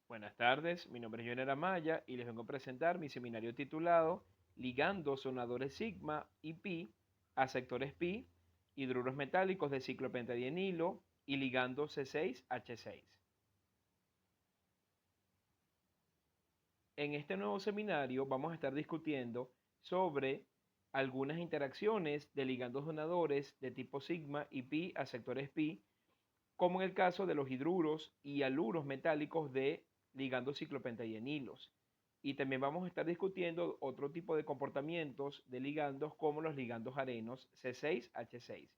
Buenas tardes, mi nombre es Joner Amaya y les vengo a presentar mi seminario titulado Ligando sonadores sigma y pi a sectores pi, hidruros metálicos de ciclopentadienilo y ligando C6H6. En este nuevo seminario vamos a estar discutiendo sobre algunas interacciones de ligandos donadores de tipo sigma y pi a sectores pi, como en el caso de los hidruros y aluros metálicos de ligandos ciclopentadienilos. Y también vamos a estar discutiendo otro tipo de comportamientos de ligandos como los ligandos arenos C6H6,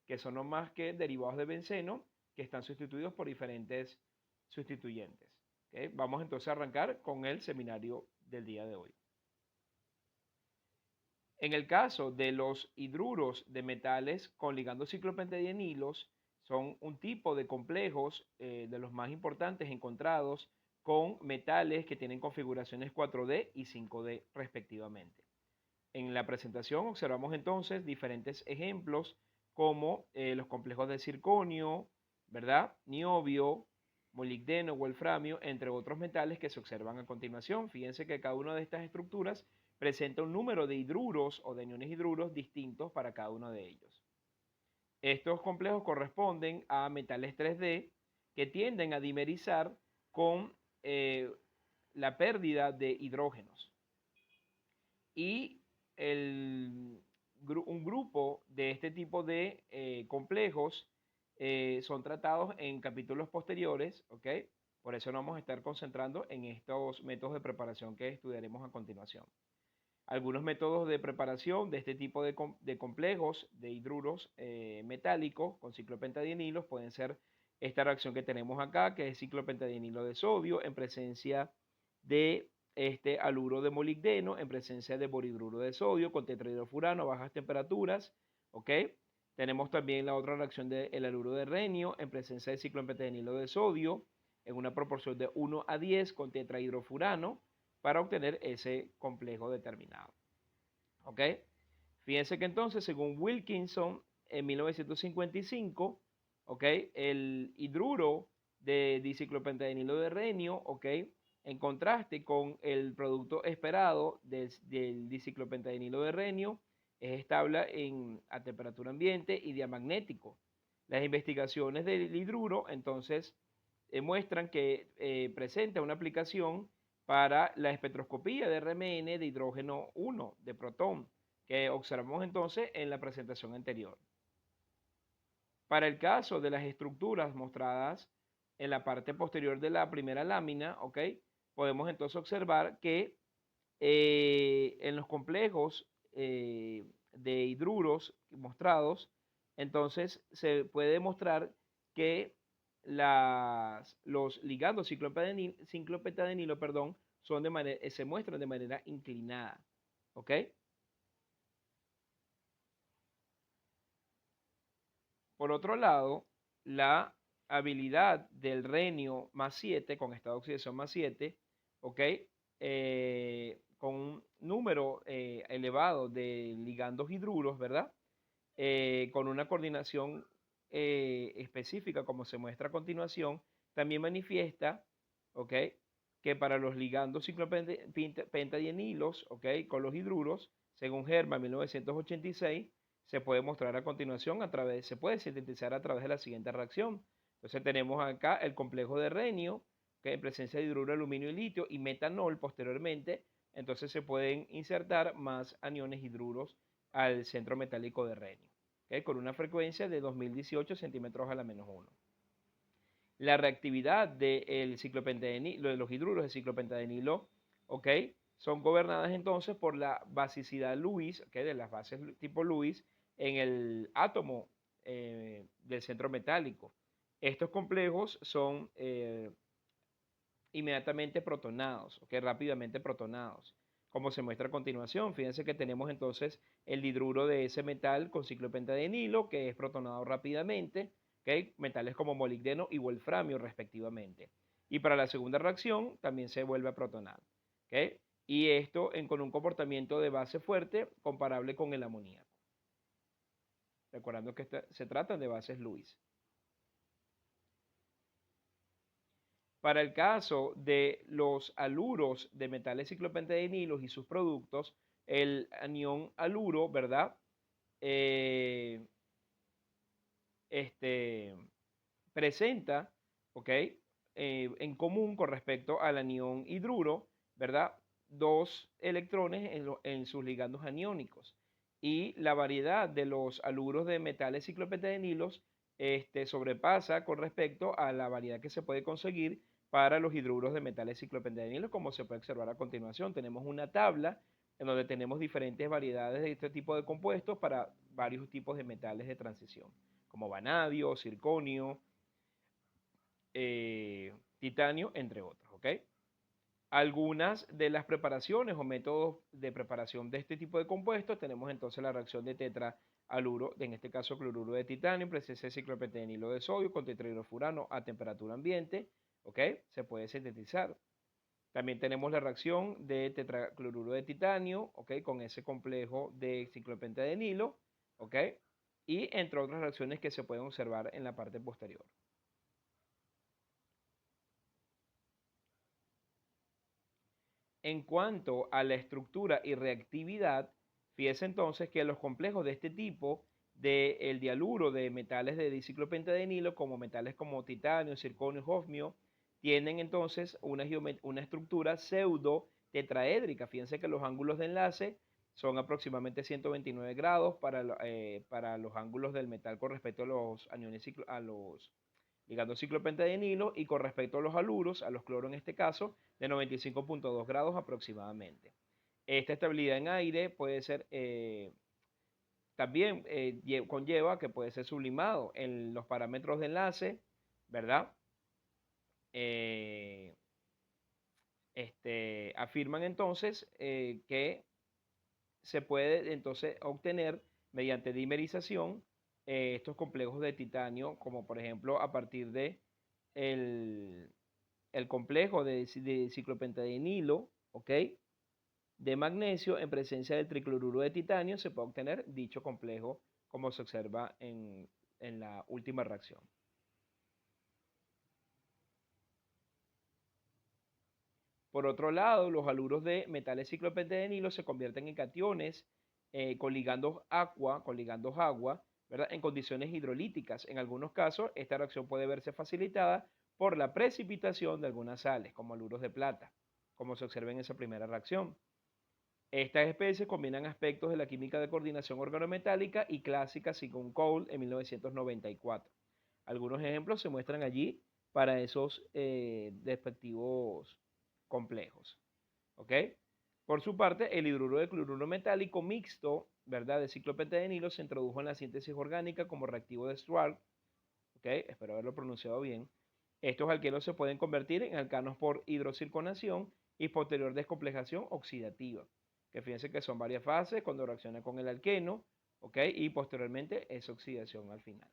que son no más que derivados de benceno que están sustituidos por diferentes sustituyentes. ¿Okay? Vamos entonces a arrancar con el seminario del día de hoy. En el caso de los hidruros de metales con ligandos ciclopentadienilos, son un tipo de complejos de los más importantes encontrados con metales que tienen configuraciones 4D y 5D respectivamente. En la presentación observamos entonces diferentes ejemplos como los complejos de circonio, ¿verdad? Niobio, molibdeno, wolframio, entre otros metales que se observan a continuación. Fíjense que cada una de estas estructuras presenta un número de hidruros o de aniones hidruros distintos para cada uno de ellos. Estos complejos corresponden a metales 3D que tienden a dimerizar con la pérdida de hidrógenos. Y un grupo de este tipo de complejos son tratados en capítulos posteriores, ¿ok? Por eso nos vamos a estar concentrando en estos métodos de preparación que estudiaremos a continuación. Algunos métodos de preparación de este tipo de complejos de hidruros metálicos con ciclopentadienilos pueden ser esta reacción que tenemos acá, que es ciclopentadienilo de sodio en presencia de este haluro de molibdeno, en presencia de borhidruro de sodio con tetrahidrofurano a bajas temperaturas, ¿ok? Tenemos también la otra reacción del haluro de renio en presencia de ciclopentadienilo de sodio en una proporción de 1 a 10 con tetrahidrofurano, para obtener ese complejo determinado. ¿Ok? Fíjense que entonces, según Wilkinson, en 1955, ¿ok? El hidruro de diciclopentadienilo de renio, ¿ok? En contraste con el producto esperado del diciclopentadienilo de renio, es estable a temperatura ambiente y diamagnético. Las investigaciones del hidruro, entonces, muestran que presenta una aplicación para la espectroscopía de RMN de hidrógeno 1, de protón, que observamos entonces en la presentación anterior. Para el caso de las estructuras mostradas en la parte posterior de la primera lámina, ¿ok? Podemos entonces observar que en los complejos de hidruros mostrados, entonces se puede demostrar que los ligandos ciclopentadienilo, perdón, se muestran de manera inclinada. ¿Ok? Por otro lado, la habilidad del renio más 7 con estado de oxidación más 7, ¿ok? Con un número elevado de ligandos hidruros, ¿verdad? Con una coordinación específica, como se muestra a continuación, también manifiesta, ¿ok? Que para los ligandos ciclopentadienilos, ¿ok? Con los hidruros, según Hermann 1986, se puede mostrar a continuación se puede sintetizar a través de la siguiente reacción. Entonces tenemos acá el complejo de renio, que en presencia de hidruro de aluminio y litio y metanol posteriormente, entonces se pueden insertar más aniones hidruros al centro metálico de renio, ¿okay? Con una frecuencia de 2018 centímetros a la menos 1. La reactividad de los hidruros de ciclopentadienilo, ¿ok? Son gobernadas entonces por la basicidad Lewis, ¿ok? De las bases tipo Lewis en el átomo del centro metálico. Estos complejos son inmediatamente protonados, ¿ok? Rápidamente protonados, como se muestra a continuación. Fíjense que tenemos entonces el hidruro de ese metal con ciclopentadienilo, que es protonado rápidamente, ¿ok? Metales como molibdeno y wolframio respectivamente. Y para la segunda reacción también se vuelve a protonar, ¿ok? Y esto con un comportamiento de base fuerte comparable con el amoníaco. Recordando que se trata de bases Lewis. Para el caso de los aluros de metales ciclopentadenilos y sus productos, el anión aluro, ¿verdad? Eh, este, presenta, ¿ok? En común con respecto al anión hidruro, ¿verdad? Dos electrones en sus ligandos aniónicos. Y la variedad de los aluros de metales ciclopentadenilos sobrepasa con respecto a la variedad que se puede conseguir para los hidruros de metales ciclopentadenilos, como se puede observar a continuación. Tenemos una tabla en donde tenemos diferentes variedades de este tipo de compuestos para varios tipos de metales de transición, como vanadio, circonio, titanio, entre otros, ¿ok? Algunas de las preparaciones o métodos de preparación de este tipo de compuestos, tenemos entonces la reacción de tetraaluro, en este caso cloruro de titanio, en presencia de ciclopentanilo de sodio con tetrahidrofurano a temperatura ambiente, ¿ok? Se puede sintetizar. También tenemos la reacción de tetracloruro de titanio, ¿ok? Con ese complejo de ciclopentadenilo, ¿ok? Y entre otras reacciones que se pueden observar en la parte posterior. En cuanto a la estructura y reactividad, fíjese entonces que los complejos de este tipo del dialuro de metales de diciclopentadenilo, como metales como titanio, circonio, hofmio, tienen entonces una estructura pseudo tetraédrica. Fíjense que los ángulos de enlace son aproximadamente 129 grados para los ángulos del metal con respecto a los aniones a los ligando ciclopentadenilo y con respecto a los aluros, a los cloros en este caso, de 95.2 grados aproximadamente. Esta estabilidad en aire puede ser, también conlleva que puede ser sublimado en los parámetros de enlace, ¿verdad? Eh, afirman entonces que se puede entonces obtener mediante dimerización estos complejos de titanio, como por ejemplo a partir de el, el complejo de ciclopentadenilo, ¿ok? De magnesio en presencia del tricloruro de titanio se puede obtener dicho complejo como se observa en la última reacción. Por otro lado, los haluros de metales ciclopentadenilo se convierten en cationes con ligandos agua, ¿verdad? En condiciones hidrolíticas. En algunos casos, esta reacción puede verse facilitada por la precipitación de algunas sales, como haluros de plata, como se observa en esa primera reacción. Estas especies combinan aspectos de la química de coordinación organometálica y clásica según Cole en 1994. Algunos ejemplos se muestran allí para esos respectivos complejos. ¿Ok? Por su parte, el hidruro de cloruro metálico mixto, ¿verdad? De ciclopentadenilo se introdujo en la síntesis orgánica como reactivo de Schwarz. ¿Ok? Espero haberlo pronunciado bien. Estos alquenos se pueden convertir en alcanos por hidrocirconación y posterior descomplejación oxidativa, que fíjense que son varias fases cuando reacciona con el alqueno, ¿ok? Y posteriormente es oxidación al final.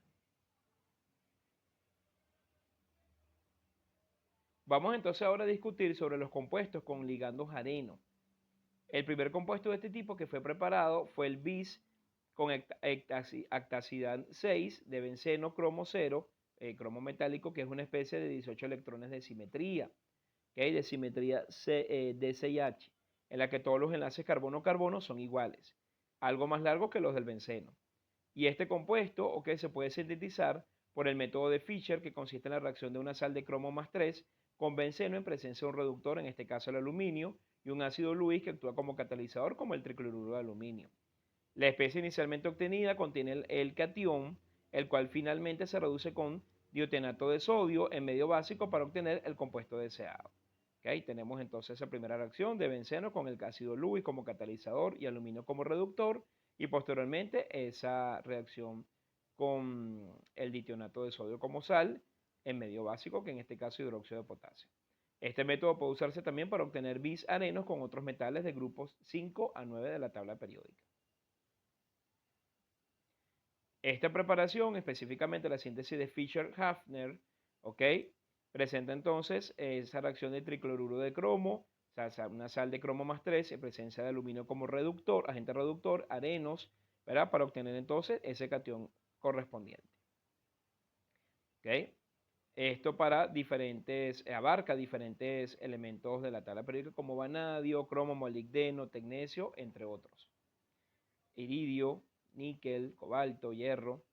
Vamos entonces ahora a discutir sobre los compuestos con ligandos areno. El primer compuesto de este tipo que fue preparado fue el bis con actacidad 6 de benceno cromo 0, cromo metálico, que es una especie de 18 electrones de simetría, ¿okay? De simetría D6H, en la que todos los enlaces carbono-carbono son iguales, algo más largos que los del benceno. Y este compuesto, ¿okay? Se puede sintetizar por el método de Fischer, que consiste en la reacción de una sal de cromo más 3 con benceno en presencia de un reductor, en este caso el aluminio, y un ácido Lewis que actúa como catalizador, como el tricloruro de aluminio. La especie inicialmente obtenida contiene el catión, el cual finalmente se reduce con diotenato de sodio en medio básico para obtener el compuesto deseado. ¿Okay? Tenemos entonces esa primera reacción de benceno con el ácido Lewis como catalizador y aluminio como reductor, y posteriormente esa reacción con el ditionato de sodio como sal en medio básico, que en este caso hidróxido de potasio. Este método puede usarse también para obtener bis arenos con otros metales de grupos 5 a 9 de la tabla periódica. Esta preparación, específicamente la síntesis de Fischer-Hafner, ¿ok? Presenta entonces esa reacción de tricloruro de cromo, o sea, una sal de cromo más 3 en presencia de aluminio como reductor, agente reductor, arenos, ¿verdad? Para obtener entonces ese catión correspondiente. ¿Ok? Esto abarca diferentes elementos de la tabla periódica como vanadio, cromo, molibdeno, tecnecio, entre otros. Iridio, níquel, cobalto, hierro.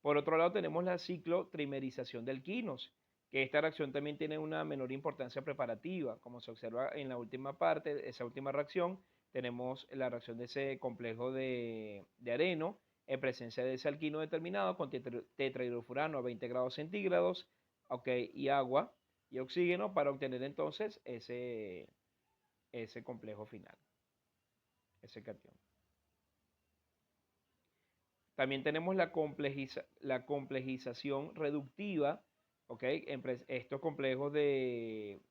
Por otro lado tenemos la ciclotrimerización del quinos, que esta reacción también tiene una menor importancia preparativa. Como se observa en la última parte, esa última reacción, tenemos la reacción de ese complejo de areno en presencia de ese alquino determinado con tetrahidrofurano a 20 grados centígrados, okay, y agua y oxígeno para obtener entonces ese complejo final, ese catión. También tenemos la complejización reductiva, ¿okay? Estos complejos eh,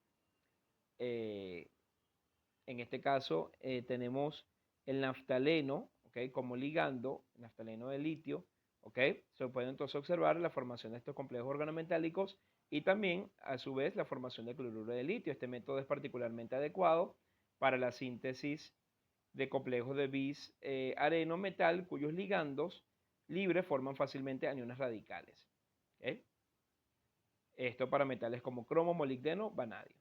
en este caso tenemos el naftaleno, ¿okay? Como ligando, naftaleno de litio, ¿okay? Se puede entonces observar la formación de estos complejos organometálicos y también, a su vez, la formación de cloruro de litio. Este método es particularmente adecuado para la síntesis de complejos de bis-areno-metal cuyos ligandos libres forman fácilmente aniones radicales. ¿Okay? Esto para metales como cromo, molibdeno, vanadio.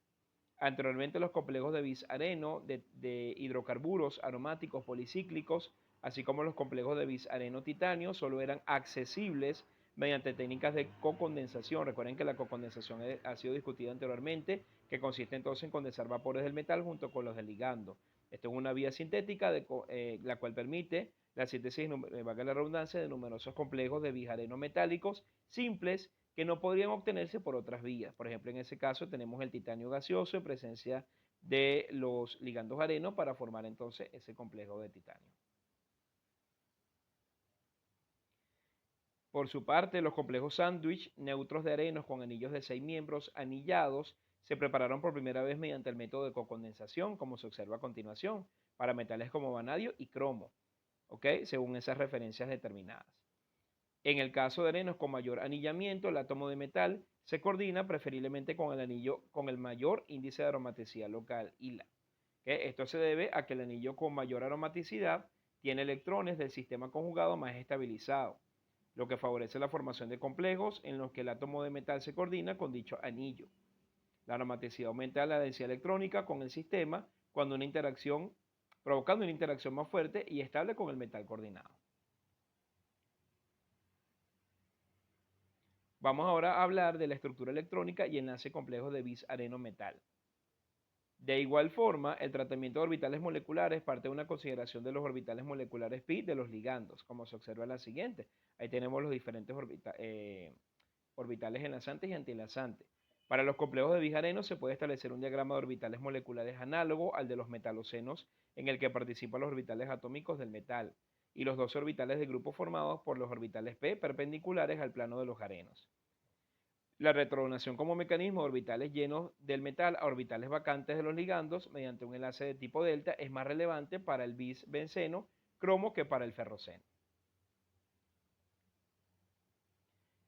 Anteriormente los complejos de bis-areno de hidrocarburos aromáticos policíclicos, así como los complejos de bis-areno-titanio, solo eran accesibles mediante técnicas de cocondensación. Recuerden que la cocondensación ha sido discutida anteriormente, que consiste entonces en condensar vapores del metal junto con los del ligando. Esto es una vía sintética la cual permite la síntesis, valga la redundancia, de numerosos complejos de bis-areno metálicos simples que no podrían obtenerse por otras vías. Por ejemplo, en ese caso tenemos el titanio gaseoso en presencia de los ligandos areno para formar entonces ese complejo de titanio. Por su parte, los complejos sándwich neutros de arenos con anillos de 6 miembros anillados se prepararon por primera vez mediante el método de cocondensación, como se observa a continuación, para metales como vanadio y cromo, ¿okay? Según esas referencias determinadas. En el caso de arenos con mayor anillamiento, el átomo de metal se coordina preferiblemente con el anillo con el mayor índice de aromaticidad local, ILA. ¿Okay? Esto se debe a que el anillo con mayor aromaticidad tiene electrones del sistema conjugado más estabilizado, lo que favorece la formación de complejos en los que el átomo de metal se coordina con dicho anillo. La aromaticidad aumenta la densidad electrónica con el sistema provocando una interacción más fuerte y estable con el metal coordinado. Vamos ahora a hablar de la estructura electrónica y enlace complejo de bis-areno-metal. De igual forma, el tratamiento de orbitales moleculares parte de una consideración de los orbitales moleculares pi de los ligandos, como se observa en la siguiente. Ahí tenemos los diferentes orbitales enlazantes y antienlazantes. Para los complejos de bis-areno se puede establecer un diagrama de orbitales moleculares análogo al de los metalocenos, en el que participan los orbitales atómicos del metal y los 12 orbitales de grupo formados por los orbitales p perpendiculares al plano de los arenos. La retrodonación como mecanismo de orbitales llenos del metal a orbitales vacantes de los ligandos mediante un enlace de tipo delta es más relevante para el bis-benceno cromo que para el ferroceno.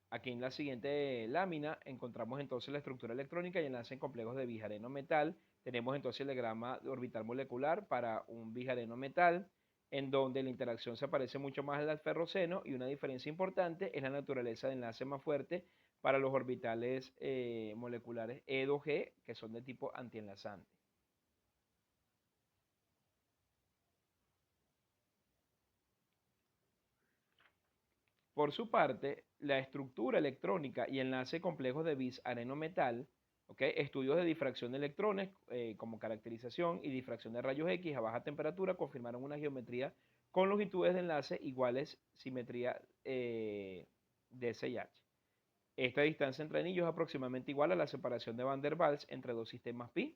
Aquí en la siguiente lámina encontramos entonces la estructura electrónica y enlace en complejos de bis-areno metal. Tenemos entonces el diagrama de orbital molecular para un bis-areno metal, en donde la interacción se parece mucho más al ferroceno y una diferencia importante es la naturaleza de enlace más fuerte para los orbitales moleculares E2G, que son de tipo antienlazante. Por su parte, la estructura electrónica y enlace complejos de bis-areno metal, ¿okay? Estudios de difracción de electrones como caracterización y difracción de rayos X a baja temperatura confirmaron una geometría con longitudes de enlace iguales simetría de SH. Esta distancia entre anillos es aproximadamente igual a la separación de Van der Waals entre dos sistemas pi.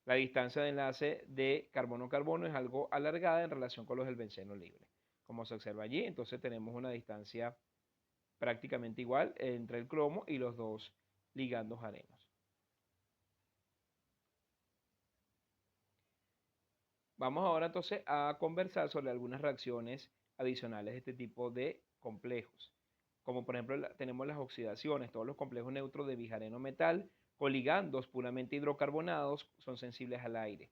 La distancia de enlace de carbono-carbono es algo alargada en relación con los del benceno libre. Como se observa allí, entonces tenemos una distancia prácticamente igual entre el cromo y los dos ligandos arenos. Vamos ahora entonces a conversar sobre algunas reacciones adicionales de este tipo de complejos. Como por ejemplo tenemos las oxidaciones, todos los complejos neutros de bis-areno metal con ligandos puramente hidrocarbonados son sensibles al aire.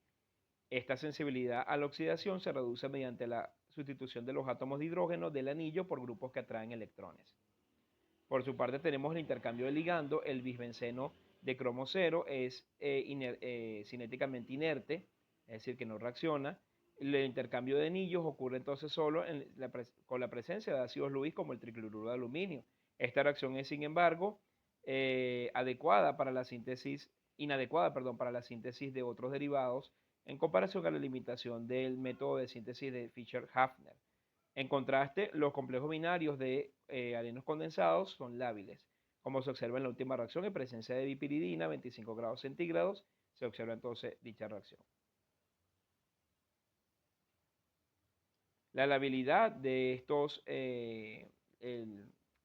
Esta sensibilidad a la oxidación se reduce mediante la sustitución de los átomos de hidrógeno del anillo por grupos que atraen electrones. Por su parte tenemos el intercambio de ligando, el bisbenceno de cromo 0 es cinéticamente inerte, es decir, que no reacciona. El intercambio de anillos ocurre entonces solo con la presencia de ácidos Lewis como el tricloruro de aluminio. Esta reacción es, sin embargo, inadecuada, perdón, para la síntesis de otros derivados en comparación a la limitación del método de síntesis de Fischer-Hafner. En contraste, los complejos binarios de arenos condensados son lábiles. Como se observa en la última reacción, en presencia de dipiridina a 25 grados centígrados, se observa entonces dicha reacción. La labilidad de estos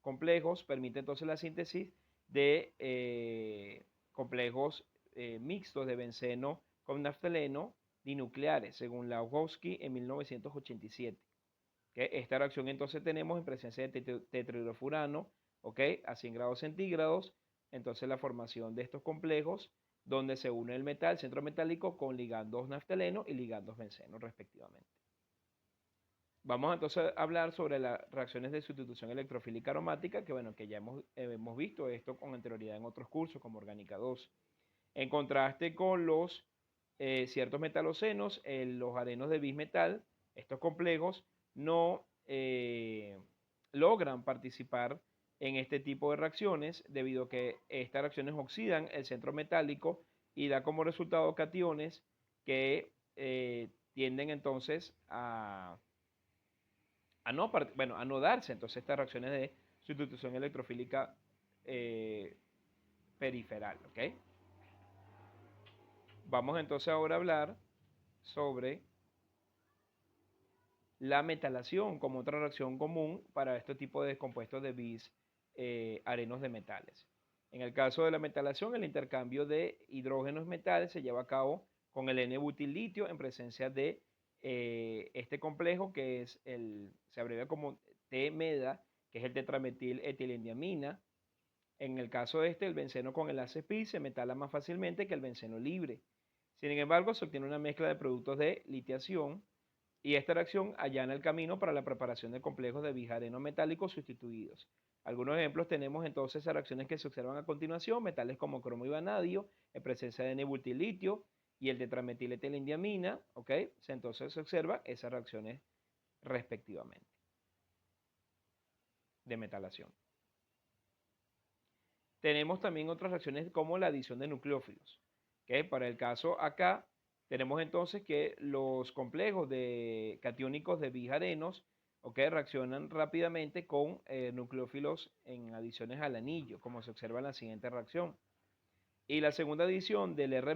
complejos permite entonces la síntesis de complejos mixtos de benceno con naftaleno dinucleares, según Laugowski en 1987. ¿Okay? Esta reacción entonces tenemos en presencia de tetrahidrofurano, ¿okay? A 100 grados centígrados, entonces la formación de estos complejos donde se une el metal, centro metálico, con ligandos naftaleno y ligandos benceno respectivamente. Vamos entonces a hablar sobre las reacciones de sustitución electrofílica aromática, que bueno, que ya hemos visto esto con anterioridad en otros cursos como Orgánica 2. En contraste con los ciertos metalocenos, los arenos de bismetal, estos complejos no logran participar en este tipo de reacciones debido a que estas reacciones oxidan el centro metálico y da como resultado cationes que tienden entonces a no darse entonces estas reacciones de sustitución electrofílica periferal, ¿ok? Vamos entonces ahora a hablar sobre la metalación como otra reacción común para este tipo de compuestos de bis arenos de metales. En el caso de la metalación, el intercambio de hidrógenos metales se lleva a cabo con el N-butil-litio en presencia de este complejo que se abrevia como T-meda, que es el tetrametil etilendiamina. En el caso de el benceno con enlace pi se metala más fácilmente que el benceno libre. Sin embargo, se obtiene una mezcla de productos de litiación y esta reacción allana el camino para la preparación de complejos de bijareno metálicos sustituidos. Algunos ejemplos tenemos entonces esas reacciones que se observan a continuación, metales como cromo y vanadio, en presencia de N-butil-litio y el tetrametiletilendamina, ¿ok? Entonces se observan esas reacciones respectivamente de metalación. Tenemos también otras reacciones como la adición de nucleófilos. ¿Okay? Para el caso acá, tenemos entonces que los complejos de catiónicos de bijarenos, ¿okay? Reaccionan rápidamente con nucleófilos en adiciones al anillo, como se observa en la siguiente reacción. Y la segunda adición del R-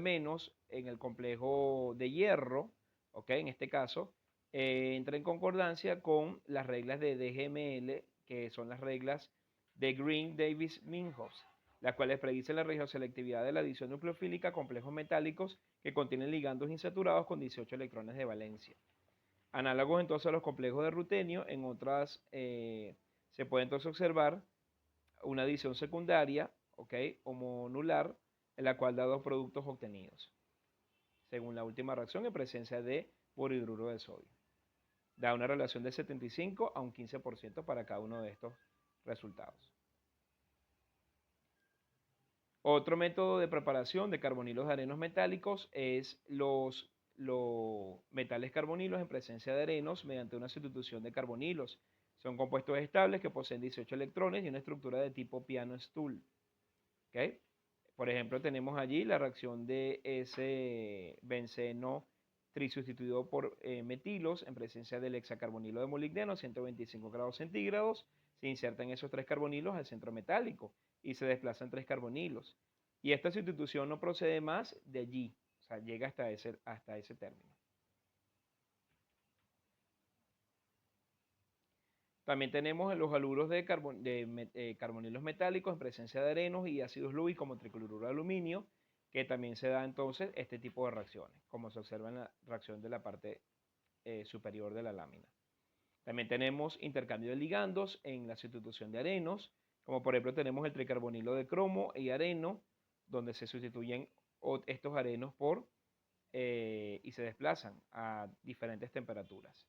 en el complejo de hierro, ¿okay? En este caso, entra en concordancia con las reglas de DGML, que son las reglas de Green-Davis-Minhoff, las cuales predicen la regioselectividad de la adición nucleofílica a complejos metálicos que contienen ligandos insaturados con 18 electrones de valencia. Análogos entonces a los complejos de rutenio, en otras se puede entonces observar una adición secundaria, ¿okay? O mononular, en la cual da dos productos obtenidos, según la última reacción en presencia de borhidruro de sodio. Da una relación de 75 a un 15% para cada uno de estos resultados. Otro método de preparación de carbonilos de arenos metálicos es los metales carbonilos en presencia de arenos mediante una sustitución de carbonilos. Son compuestos estables que poseen 18 electrones y una estructura de tipo piano-stool. ¿Okay? Por ejemplo, tenemos allí la reacción de ese benceno trisustituido por metilos en presencia del hexacarbonilo de molibdeno a 125 grados centígrados. Se insertan esos tres carbonilos al centro metálico y se desplazan tres carbonilos. Y esta sustitución no procede más de allí, o sea, llega hasta ese término. También tenemos los haluros de carbonilos metálicos en presencia de arenos y ácidos Lewis como tricloruro de aluminio, que también se da entonces este tipo de reacciones, como se observa en la reacción de la parte superior de la lámina. También tenemos intercambio de ligandos en la sustitución de arenos, como por ejemplo tenemos el tricarbonilo de cromo y areno, donde se sustituyen estos arenos y se desplazan a diferentes temperaturas.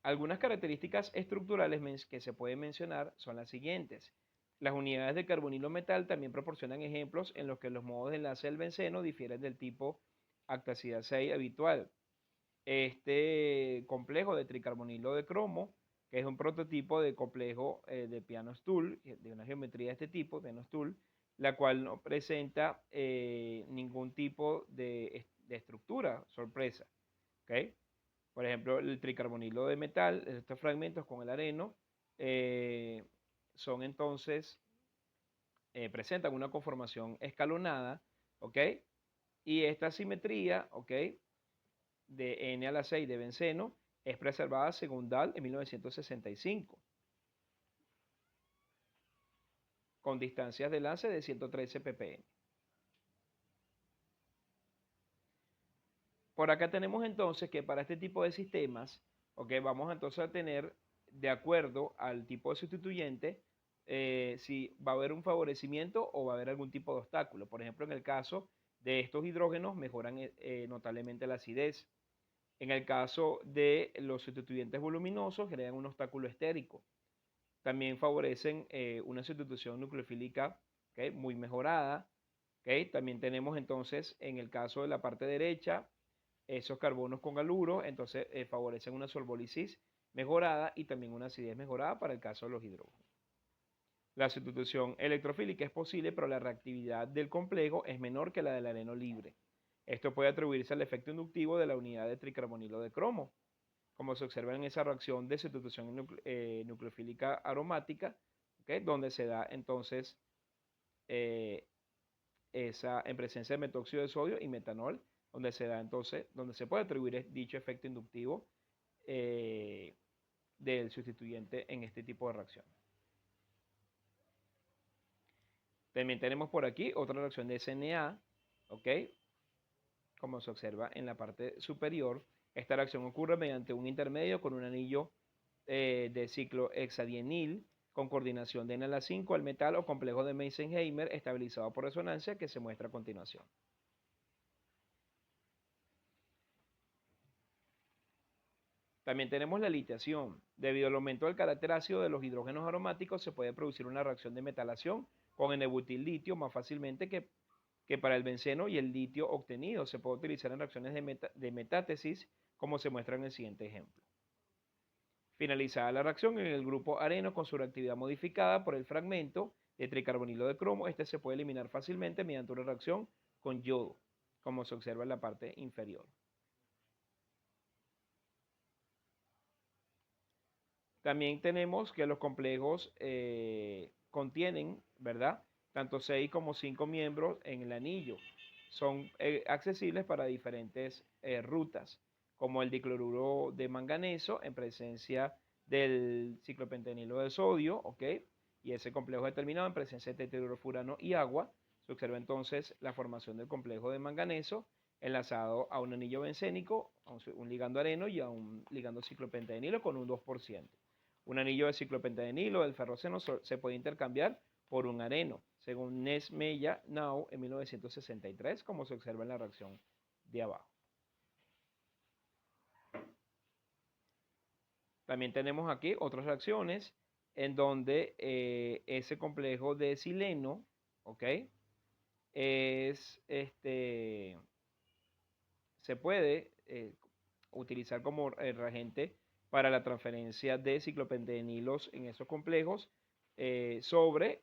Algunas características estructurales que se pueden mencionar son las siguientes. Las unidades de carbonilo metal también proporcionan ejemplos en los que los modos de enlace del benceno difieren del tipo actacidad 6 habitual. Este complejo de tricarbonilo de cromo, que es un prototipo de complejo de piano stool, de una geometría de este tipo, piano stool, la cual no presenta ningún tipo de estructura, sorpresa. ¿Okay? Por ejemplo, el tricarbonilo de metal, estos fragmentos con el areno, eh, son entonces, presentan una conformación escalonada, ¿ok? Y esta simetría, ¿ok? De N a la 6 de benceno es preservada según Dahl en 1965, con distancias de enlace de 113 ppm. Por acá tenemos entonces que para este tipo de sistemas, ¿ok? Vamos entonces a tener, de acuerdo al tipo de sustituyente, si va a haber un favorecimiento o va a haber algún tipo de obstáculo. Por ejemplo, en el caso de estos hidrógenos, mejoran notablemente la acidez. En el caso de los sustituyentes voluminosos, crean un obstáculo estérico. También favorecen una sustitución nucleofílica, ¿okay? Muy mejorada. ¿Okay? También tenemos entonces, en el caso de la parte derecha, esos carbonos con haluro, entonces favorecen una solvólisis mejorada y también una acidez mejorada para el caso de los hidrógenos. La sustitución electrofílica es posible, pero la reactividad del complejo es menor que la del areno libre. Esto puede atribuirse al efecto inductivo de la unidad de tricarbonilo de cromo, como se observa en esa reacción de sustitución nucleofílica aromática, ¿okay? Donde se da entonces eh, en presencia de metóxido de sodio y metanol, donde se da entonces, donde se puede atribuir dicho efecto inductivo eh, del sustituyente en este tipo de reacción. También tenemos por aquí otra reacción de SNA, ¿ok? Como se observa en la parte superior. Esta reacción ocurre mediante un intermedio con un anillo de ciclo hexadienil con coordinación de N-5 al metal o complejo de Meisenheimer estabilizado por resonancia que se muestra a continuación. También tenemos la litiación. Debido al aumento del carácter ácido de los hidrógenos aromáticos, se puede producir una reacción de metalación con N-butil litio más fácilmente que para el benceno, y el litio obtenido se puede utilizar en reacciones de metátesis, como se muestra en el siguiente ejemplo. Finalizada la reacción en el grupo areno con su reactividad modificada por el fragmento de tricarbonilo de cromo, este se puede eliminar fácilmente mediante una reacción con yodo, como se observa en la parte inferior. También tenemos que los complejos contienen, ¿verdad? Tanto 6 como 5 miembros en el anillo. Son accesibles para diferentes rutas, como el dicloruro de manganeso en presencia del ciclopentanilo de sodio, ¿ok? Y ese complejo determinado en presencia de tetrahidrofurano y agua. Se observa entonces la formación del complejo de manganeso enlazado a un anillo bencénico, a un ligando areno y a un ligando ciclopentanilo con un 2%. Un anillo de ciclopentanilo del ferroceno se puede intercambiar por un areno, según Nesmella Nau en 1963, como se observa en la reacción de abajo. También tenemos aquí otras reacciones en donde ese complejo de sileno, ¿ok? Se puede utilizar como reagente para la transferencia de ciclopentanilos en esos complejos sobre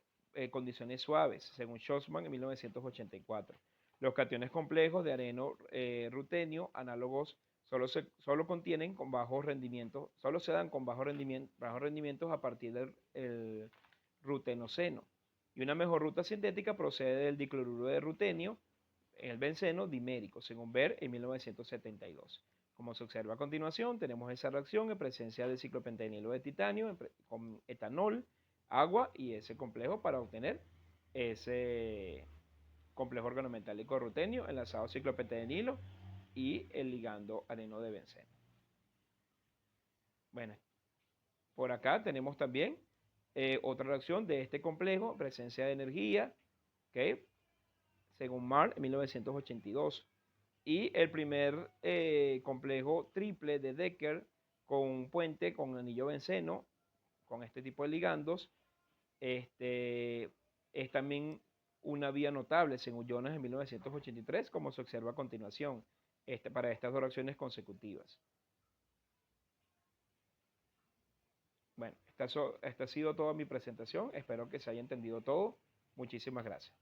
condiciones suaves, según Schwarzman en 1984. Los cationes complejos de areno rutenio análogos solo contienen con bajos rendimientos, solo se dan con bajos rendimientos a partir del rutenoceno. Y una mejor ruta sintética procede del dicloruro de rutenio en el benceno dimérico, según Ver en 1972. Como se observa a continuación, tenemos esa reacción en presencia de ciclopentanilo de titanio con etanol, agua y ese complejo para obtener ese complejo organometálico rutenio enlazado a ciclopentanilo y el ligando areno de benceno. Bueno, por acá tenemos también otra reacción de este complejo, presencia de energía, ¿ok? Según Marr en 1982. Y el primer complejo triple de Decker con un puente, con anillo benceno, con este tipo de ligandos. Es también una vía notable, según Jonas en 1983, como se observa a continuación, para estas dos reacciones consecutivas. Bueno, esta ha sido toda mi presentación. Espero que se haya entendido todo. Muchísimas gracias.